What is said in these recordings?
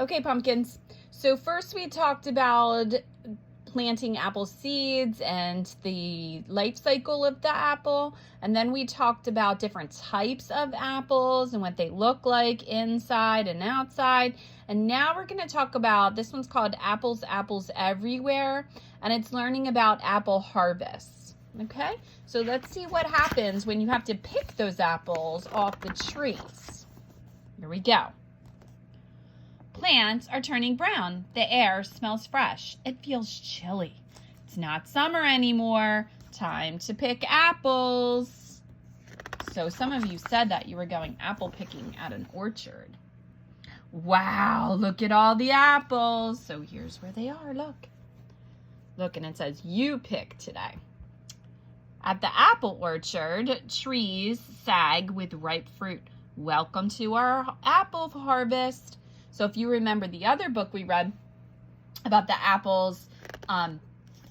Okay, pumpkins. So first we talked about planting apple seeds and the life cycle of the apple. And then we talked about different types of apples and what they look like inside and outside. And now we're going to talk about, this one's called Apples Everywhere, and it's learning about apple harvests. Okay, so let's see what happens when you have to pick those apples off the trees. Here we go. Plants are turning brown. The air smells fresh. It feels chilly. It's not summer anymore. Time to pick apples. So some of you said that you were going apple picking at an orchard. Wow, look at all the apples. So here's where they are, look. Look, and it says you pick today. At the apple orchard, trees sag with ripe fruit. Welcome to our apple harvest. So if you remember the other book we read about the apples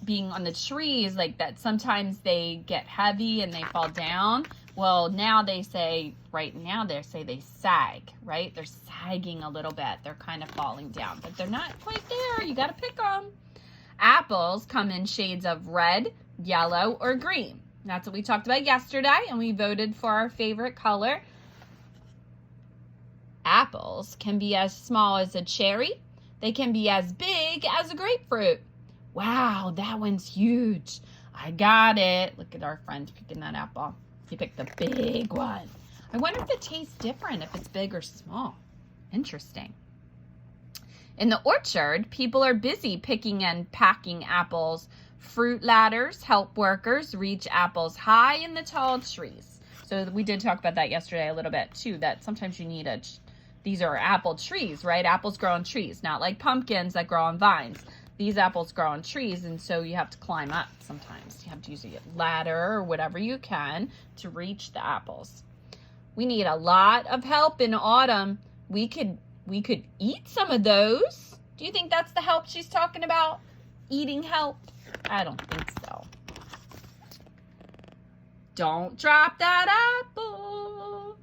being on the trees, like that sometimes they get heavy and they fall down. Well, now they say, they sag, right? They're sagging a little bit. They're kind of falling down, but they're not quite there. You got to pick them. Apples come in shades of red, yellow, or green. That's what we talked about yesterday, and we voted for our favorite color. Apples can be as small as a cherry. They can be as big as a grapefruit. Wow, that one's huge. I got it. Look at our friend picking that apple. He picked the big one. I wonder if it tastes different if it's big or small. Interesting. In the orchard, people are busy picking and packing apples. Fruit ladders help workers reach apples high in the tall trees. So we did talk about that yesterday a little bit too, that sometimes you need these are apple trees, right? Apples grow on trees, not like pumpkins that grow on vines. These apples grow on trees, and so you have to climb up sometimes. You have to use a ladder or whatever you can to reach the apples. We need a lot of help in autumn. We could eat some of those. Do you think that's the help she's talking about? Eating help? I don't think so. Don't drop that apple.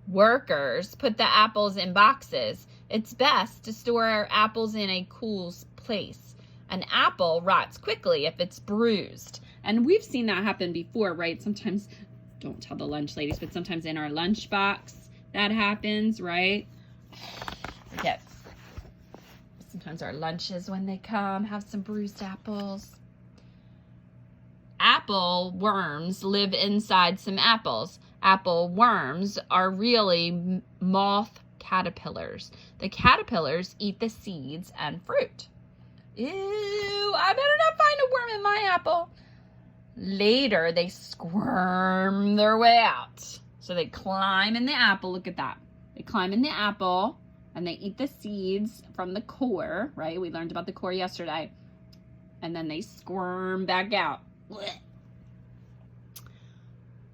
Workers put the apples in boxes. It's best to store apples in a cool place. An apple rots quickly if it's bruised. And we've seen that happen before, right? Sometimes, don't tell the lunch ladies, but sometimes in our lunch box that happens, right? Sometimes our lunches when they come have some bruised apples. Apple worms live inside some apples. Apple worms are really moth caterpillars. The caterpillars eat the seeds and fruit. Ew, I better not find a worm in my apple. Later, they squirm their way out. So they climb in the apple. Look at that. They climb in the apple and they eat the seeds from the core, right? We learned about the core yesterday. And then they squirm back out. Blech.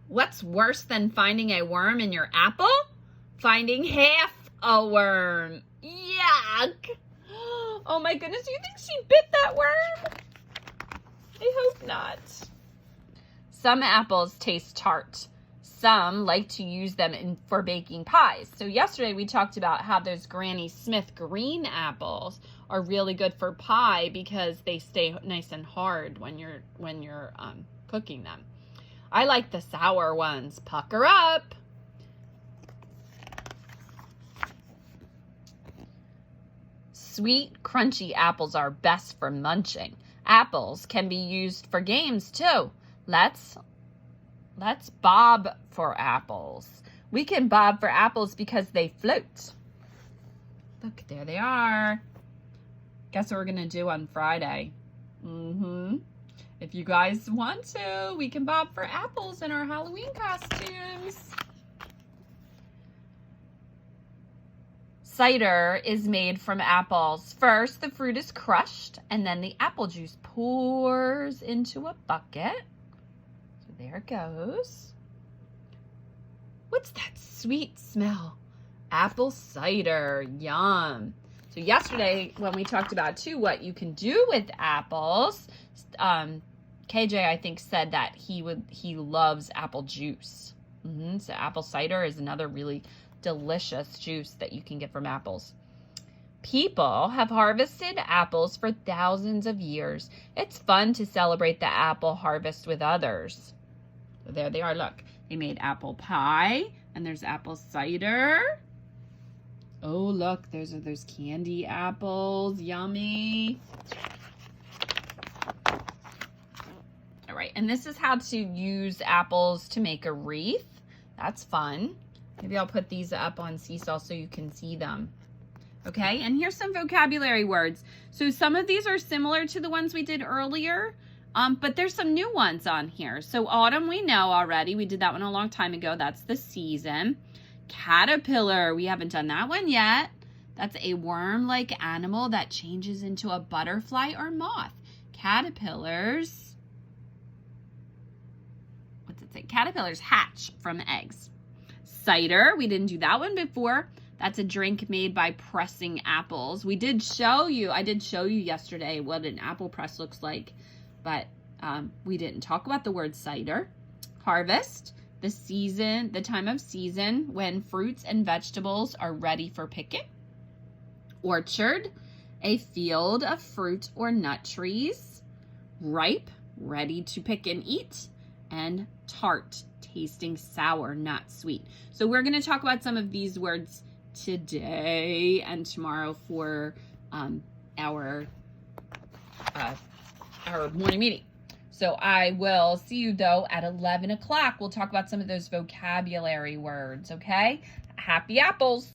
What's worse than finding a worm in your apple? Finding half a worm. Yuck. Oh my goodness, do you think she bit that worm? I hope not. Some apples taste tart. Some like to use them for baking pies. So yesterday we talked about how those Granny Smith green apples are really good for pie because they stay nice and hard when you're cooking them. I like the sour ones. Pucker up. Sweet, crunchy apples are best for munching. Apples can be used for games too. Let's bob for apples. We can bob for apples because they float. Look, there they are. Guess what we're gonna do on Friday? If you guys want to, we can bob for apples in our Halloween costumes. Cider is made from apples. First, the fruit is crushed, and then the apple juice pours into a bucket. So there it goes. What's that sweet smell? Apple cider, yum. So yesterday, when we talked about, too, what you can do with apples, KJ, I think, said that he loves apple juice. So apple cider is another really delicious juice that you can get from apples. People have harvested apples for thousands of years. It's fun to celebrate the apple harvest with others. There they are, look. They made apple pie, and there's apple cider. Oh, look, those are those candy apples. Yummy. All right, and this is how to use apples to make a wreath. That's fun. Maybe I'll put these up on Seesaw so you can see them. Okay, and here's some vocabulary words. So some of these are similar to the ones we did earlier, but there's some new ones on here. So autumn we know already. We did that one a long time ago. That's the season. Caterpillar, we haven't done that one yet. That's a worm-like animal that changes into a butterfly or moth. Caterpillars, what's it say? Caterpillars hatch from eggs. Cider, we didn't do that one before. That's a drink made by pressing apples. I did show you yesterday what an apple press looks like, but we didn't talk about the word cider. Harvest, the time of season when fruits and vegetables are ready for picking. Orchard, a field of fruit or nut trees. Ripe, ready to pick and eat. And tart, tasting sour, not sweet. So we're going to talk about some of these words today and tomorrow for our morning meeting. So I will see you though at 11 o'clock. We'll talk about some of those vocabulary words, okay? Happy apples.